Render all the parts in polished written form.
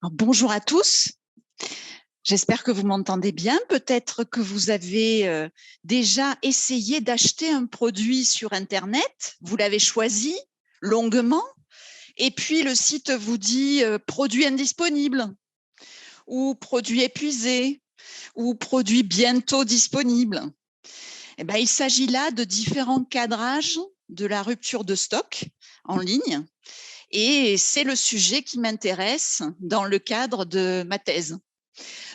Alors, bonjour à tous, j'espère que vous m'entendez bien. Peut-être que vous avez déjà essayé d'acheter un produit sur Internet, vous l'avez choisi longuement, et puis le site vous dit produit indisponible, ou produit épuisé, ou produit bientôt disponible. Eh bien, il s'agit là de différents cadrages de la rupture de stock en ligne, et c'est le sujet qui m'intéresse dans le cadre de ma thèse,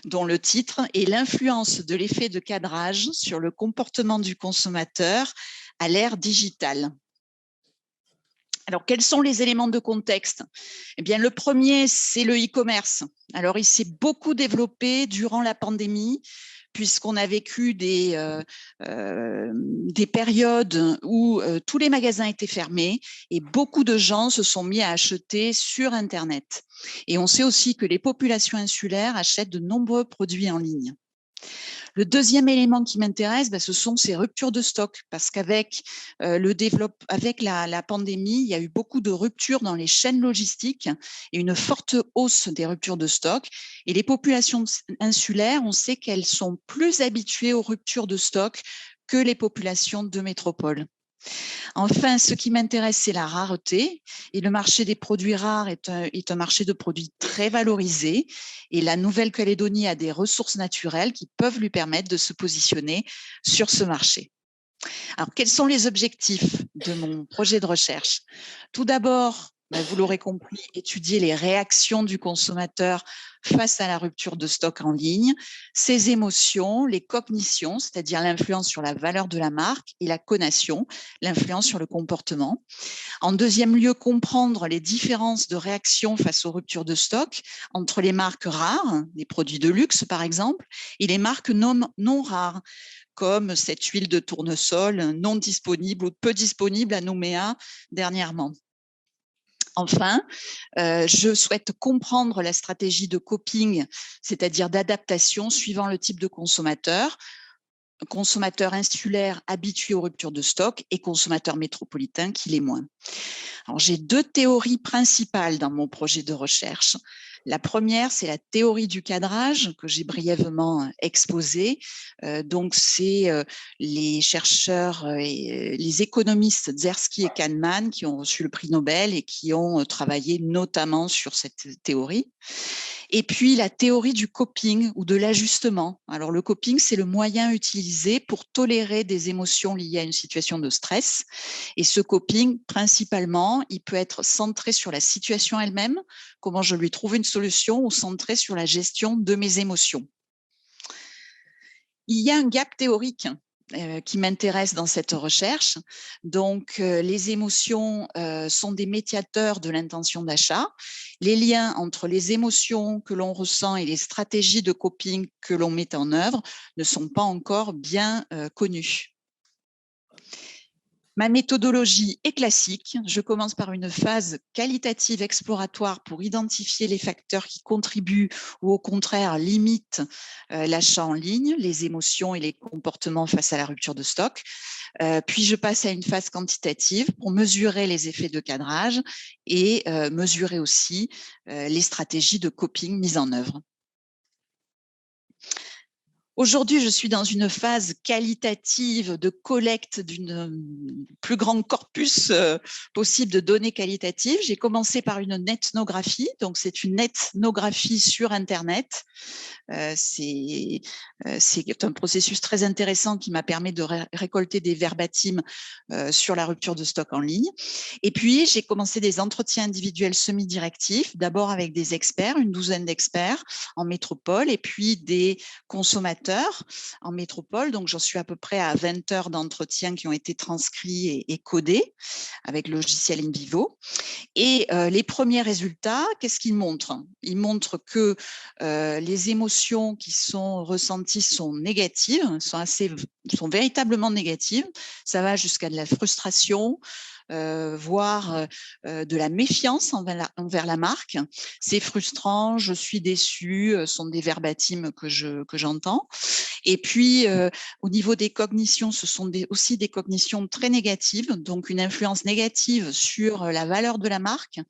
dont le titre est l'influence de l'effet de cadrage sur le comportement du consommateur à l'ère digitale. Alors, quels sont les éléments de contexte? Eh bien, le premier, c'est le e-commerce. Alors, il s'est beaucoup développé durant la pandémie, puisqu'on a vécu des périodes où tous les magasins étaient fermés et beaucoup de gens se sont mis à acheter sur Internet. Et on sait aussi que les populations insulaires achètent de nombreux produits en ligne. Le deuxième élément qui m'intéresse, ce sont ces ruptures de stock, parce qu'avec la pandémie, il y a eu beaucoup de ruptures dans les chaînes logistiques et une forte hausse des ruptures de stock. Et les populations insulaires, on sait qu'elles sont plus habituées aux ruptures de stock que les populations de métropole. Enfin, ce qui m'intéresse, c'est la rareté. Et le marché des produits rares est un marché de produits très valorisé. Et la Nouvelle-Calédonie a des ressources naturelles qui peuvent lui permettre de se positionner sur ce marché. Alors, quels sont les objectifs de mon projet de recherche? Tout d'abord, vous l'aurez compris, étudier les réactions du consommateur face à la rupture de stock en ligne, ses émotions, les cognitions, c'est-à-dire l'influence sur la valeur de la marque, et la conation, l'influence sur le comportement. En deuxième lieu, comprendre les différences de réaction face aux ruptures de stock entre les marques rares, les produits de luxe par exemple, et les marques non rares, comme cette huile de tournesol non disponible ou peu disponible à Nouméa dernièrement. Enfin, je souhaite comprendre la stratégie de coping, c'est-à-dire d'adaptation suivant le type de consommateur insulaire habitué aux ruptures de stock et consommateur métropolitain qui l'est moins. Alors, j'ai deux théories principales dans mon projet de recherche. La première, c'est la théorie du cadrage que j'ai brièvement exposée. Donc, c'est les chercheurs et les économistes Dzersky et Kahneman qui ont reçu le prix Nobel et qui ont travaillé notamment sur cette théorie. Et puis, la théorie du coping ou de l'ajustement. Alors, le coping, c'est le moyen utilisé pour tolérer des émotions liées à une situation de stress. Et ce coping, principalement, il peut être centré sur la situation elle-même, comment je lui trouve une solution, ou centré sur la gestion de mes émotions. Il y a un gap théorique qui m'intéresse dans cette recherche. Donc, les émotions sont des médiateurs de l'intention d'achat. Les liens entre les émotions que l'on ressent et les stratégies de coping que l'on met en œuvre ne sont pas encore bien connus. Ma méthodologie est classique. Je commence par une phase qualitative exploratoire pour identifier les facteurs qui contribuent ou au contraire limitent l'achat en ligne, les émotions et les comportements face à la rupture de stock. Puis je passe à une phase quantitative pour mesurer les effets de cadrage et mesurer aussi les stratégies de coping mises en œuvre. Aujourd'hui, je suis dans une phase qualitative de collecte d'un plus grand corpus possible de données qualitatives. J'ai commencé par une ethnographie, donc c'est une ethnographie sur Internet. C'est un processus très intéressant qui m'a permis de récolter des verbatims sur la rupture de stock en ligne. Et puis, j'ai commencé des entretiens individuels semi-directifs, d'abord avec des experts, une douzaine d'experts en métropole, et puis des consommateurs en métropole. Donc, j'en suis à peu près à 20 heures d'entretien qui ont été transcrits et codés avec le logiciel InVivo. Et les premiers résultats, qu'est-ce qu'ils montrent? Ils montrent que les émotions qui sont ressenties sont négatives, sont véritablement négatives. Ça va jusqu'à de la frustration, voire de la méfiance envers la marque. C'est frustrant, je suis déçue, sont des verbatims que j'entends. Et puis, au niveau des cognitions, ce sont aussi des cognitions très négatives, donc une influence négative sur la valeur de la marque.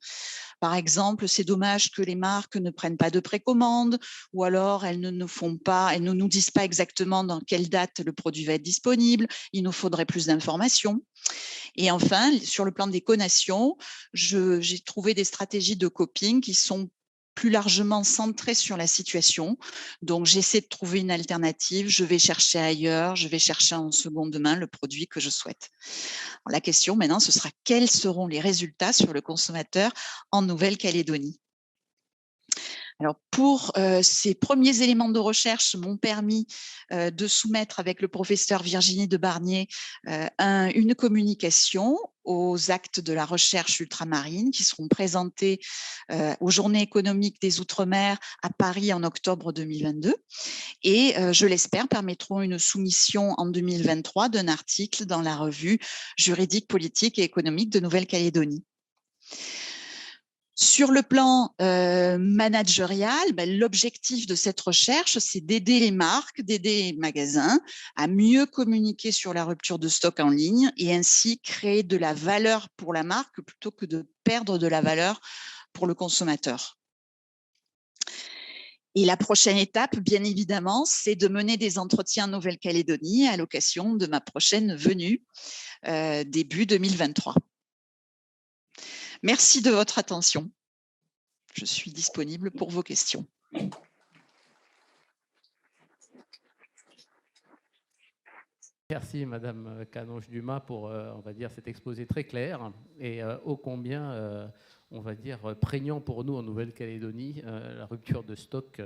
Par exemple, c'est dommage que les marques ne prennent pas de précommande, ou alors elles ne nous disent pas exactement dans quelle date le produit va être disponible. Il nous faudrait plus d'informations. Et enfin, sur le plan des conations, j'ai trouvé des stratégies de coping qui sont plus largement centrées sur la situation. Donc, j'essaie de trouver une alternative. Je vais chercher ailleurs, je vais chercher en seconde main le produit que je souhaite. Alors, la question maintenant, ce sera quels seront les résultats sur le consommateur en Nouvelle-Calédonie? Alors, pour ces premiers éléments de recherche m'ont permis de soumettre avec le professeur Virginie de Barnier une communication aux actes de la recherche ultramarine qui seront présentés aux Journées économiques des Outre-mer à Paris en octobre 2022 et je l'espère permettront une soumission en 2023 d'un article dans la revue Juridique, politique et économique de Nouvelle-Calédonie. Sur le plan managérial, l'objectif de cette recherche, c'est d'aider les marques, d'aider les magasins à mieux communiquer sur la rupture de stock en ligne et ainsi créer de la valeur pour la marque plutôt que de perdre de la valeur pour le consommateur. Et la prochaine étape, bien évidemment, c'est de mener des entretiens en Nouvelle-Calédonie à l'occasion de ma prochaine venue début 2023. Merci de votre attention. Je suis disponible pour vos questions. Merci Madame Canonge-Dumas pour, on va dire, cet exposé très clair et ô combien, on va dire, prégnant pour nous en Nouvelle-Calédonie. La rupture de stock,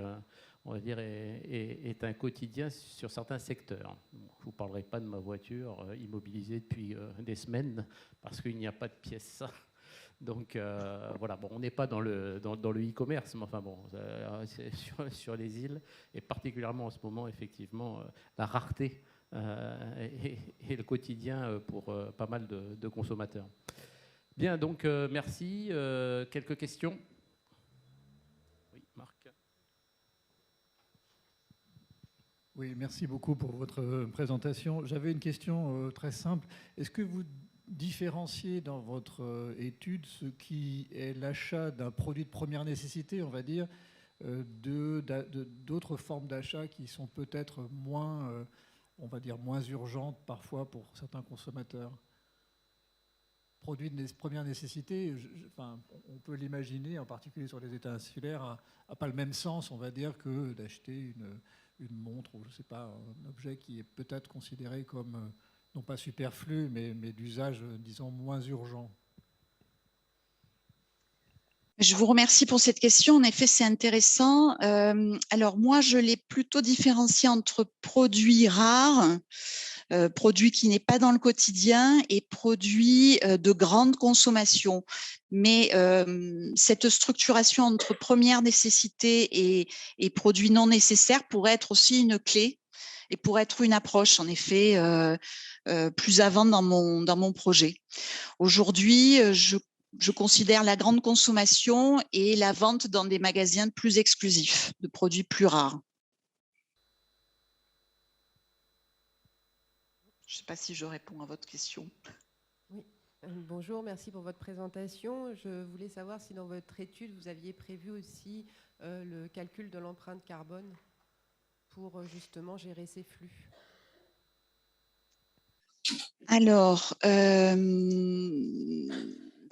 on va dire, est un quotidien sur certains secteurs. Je ne vous parlerai pas de ma voiture immobilisée depuis des semaines parce qu'il n'y a pas de pièces. Donc voilà, bon, on n'est pas dans le e-commerce, mais enfin bon, sur les îles, et particulièrement en ce moment, effectivement, la rareté et le quotidien pour pas mal de consommateurs. Bien, donc merci. Quelques questions? Oui, Marc. Oui, merci beaucoup pour votre présentation. J'avais une question très simple. Est-ce que vous différencier dans votre étude ce qui est l'achat d'un produit de première nécessité, on va dire, d'autres formes d'achat qui sont peut-être moins, on va dire, moins urgentes parfois pour certains consommateurs? Produit de première nécessité, enfin, on peut l'imaginer, en particulier sur les États insulaires, n'a pas le même sens, on va dire, que d'acheter une montre ou, je ne sais pas, un objet qui est peut-être considéré comme non pas superflu, mais d'usage, disons, moins urgent. Je vous remercie pour cette question. En effet, c'est intéressant. Alors moi, je l'ai plutôt différencié entre produits rares, produits qui n'est pas dans le quotidien et produits de grande consommation. Mais cette structuration entre première nécessité et produits non nécessaires pourrait être aussi une clé et pourrait être une approche, en effet, plus avant dans mon projet. Aujourd'hui, je considère la grande consommation et la vente dans des magasins plus exclusifs, de produits plus rares. Je ne sais pas si je réponds à votre question. Oui. Bonjour, merci pour votre présentation. Je voulais savoir si dans votre étude, vous aviez prévu aussi le calcul de l'empreinte carbone pour justement gérer ces flux. Alors,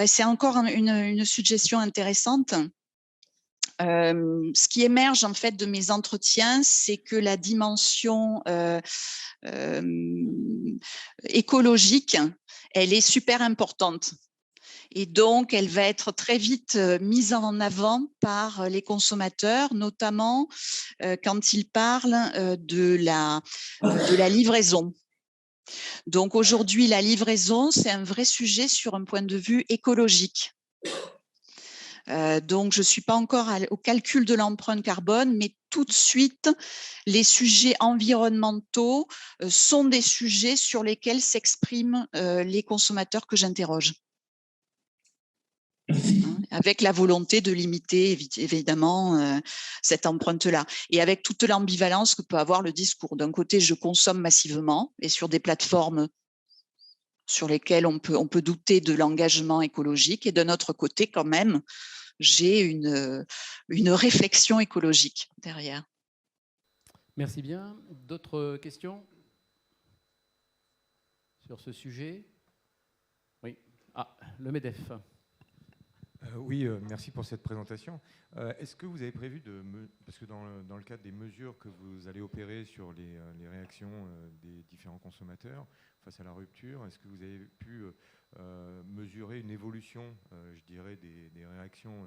c'est encore une suggestion intéressante. Ce qui émerge en fait de mes entretiens, c'est que la dimension écologique, elle est super importante. Et donc, elle va être très vite mise en avant par les consommateurs, notamment quand ils parlent de la livraison. Donc, aujourd'hui, la livraison, c'est un vrai sujet sur un point de vue écologique. Donc, je ne suis pas encore au calcul de l'empreinte carbone, mais tout de suite, les sujets environnementaux sont des sujets sur lesquels s'expriment les consommateurs que j'interroge. Avec la volonté de limiter évidemment cette empreinte-là et avec toute l'ambivalence que peut avoir le discours. D'un côté, je consomme massivement et sur des plateformes sur lesquelles on peut douter de l'engagement écologique et d'un autre côté, quand même, j'ai une réflexion écologique derrière. Merci bien. D'autres questions sur ce sujet? Oui. Ah, le MEDEF. Oui, merci pour cette présentation. Est-ce que vous avez prévu parce que dans le cadre des mesures que vous allez opérer sur les réactions des différents consommateurs face à la rupture, est-ce que vous avez pu mesurer une évolution, je dirais, des réactions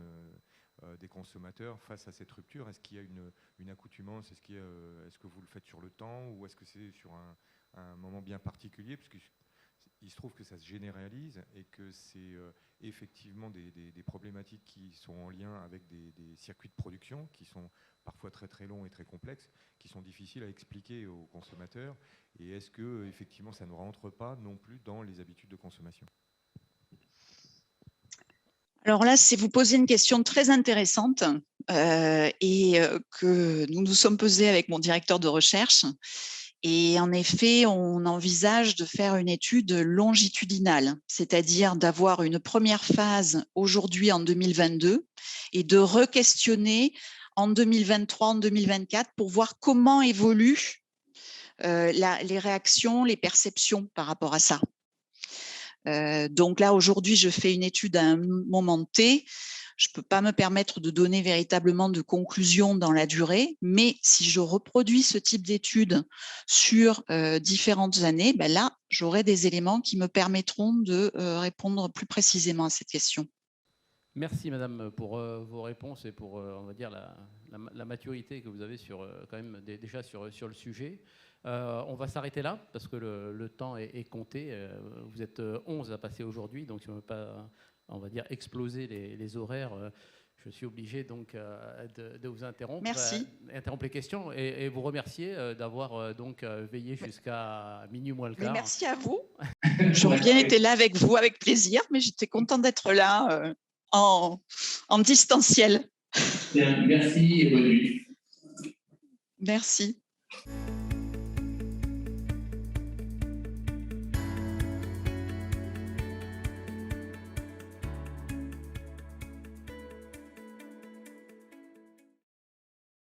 des consommateurs face à cette rupture? Est-ce qu'il y a une accoutumance? Est-ce que vous le faites sur le temps, ou est-ce que c'est sur un moment bien particulier? Parce qu'il se trouve que ça se généralise et que c'est effectivement des problématiques qui sont en lien avec des circuits de production qui sont parfois très très longs et très complexes, qui sont difficiles à expliquer aux consommateurs. Et est-ce que effectivement ça ne rentre pas non plus dans les habitudes de consommation? Alors là, c'est vous poser une question très intéressante que nous nous sommes posés avec mon directeur de recherche. Et en effet, on envisage de faire une étude longitudinale, c'est-à-dire d'avoir une première phase aujourd'hui en 2022 et de re-questionner en 2023, en 2024 pour voir comment évoluent les réactions, les perceptions par rapport à ça. Donc là, aujourd'hui, je fais une étude à un moment T. Je ne peux pas me permettre de donner véritablement de conclusion dans la durée, mais si je reproduis ce type d'études sur différentes années, ben là, j'aurai des éléments qui me permettront de répondre plus précisément à cette question. Merci Madame pour vos réponses et pour on va dire la maturité que vous avez quand même déjà sur le sujet. On va s'arrêter là parce que le temps est compté. Vous êtes 11 à passer aujourd'hui, donc si on ne veut pas, on va dire, exploser les horaires, je suis obligé donc de vous interrompre. Merci. Interrompre les questions et vous remercier d'avoir donc veillé jusqu'à minuit moins le quart. Mais merci à vous. J'aurais bien été là avec vous avec plaisir, mais j'étais contente d'être là en distanciel. Bien, merci et bonne nuit. Merci.